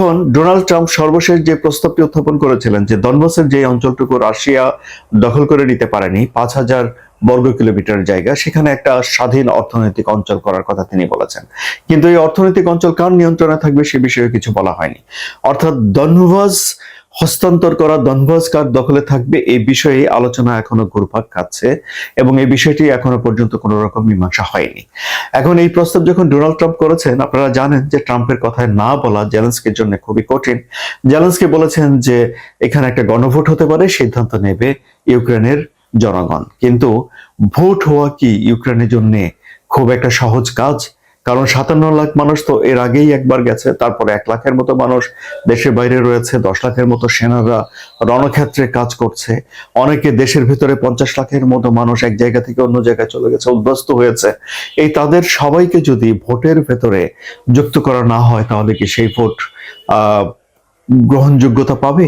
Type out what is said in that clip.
এখন Donald Trump সর্বশেষ যে প্রস্তাবটি উত্থাপন করেছিলেন যে দনবাসের যে অঞ্চলটুকু রাশিয়া দখল করে নিতে পারেনি 5,000 বর্গ কিলোমিটার জায়গা, সেখানে একটা স্বাধীন অর্থনৈতিক অঞ্চল করার কথা তিনি বলেছেন। কিন্তু এই অর্থনৈতিক অঞ্চল কার নিয়ন্ত্রণে থাকবে সে বিষয়ে কিছু বলা হয়নি। অর্থাৎ দনবাস হস্তান্তর করা, দনবাস কার দখলে থাকবে এই বিষয়ে আলোচনা এখনো ঘুরপাক খাচ্ছে এবং এই বিষয়টি এখনো পর্যন্ত কোনো রকম মীমাংসা হয়নি। এখন এই প্রস্তাব যখন ডোনাল্ড ট্রাম্প করেছেন, আপনারা জানেন যে ট্রাম্পের কথায় না বলা জেলেনস্কির জন্য খুবই কঠিন। জেলেনস্কি বলেছেন যে এখানে একটা গণভোট হতে পারে, সিদ্ধান্ত নেবে ইউক্রেনের জনগণ। কিন্তু ভোট হওয়া কি ইউক্রেনের জন্য খুব একটা সহজ কাজ? কারণ 57 লাখ মানুষ তো এর আগেই একবার গেছে, তারপরে 1 লাখের মতো মানুষ দেশের বাইরে রয়েছে, 10 লাখের মতো সেনারা রণক্ষেত্রে কাজ করছে, অনেকে দেশের ভিতরে 50 লাখের মতো মানুষ এক জায়গা থেকে অন্য জায়গায় চলে গেছে, উদ্বাস্তু হয়েছে। এই তাদের সবাইকে যদি ভোটের ভেতরে যুক্ত করা না হয় তাহলে কি সেই ভোট গ্রহণযোগ্যতা পাবে?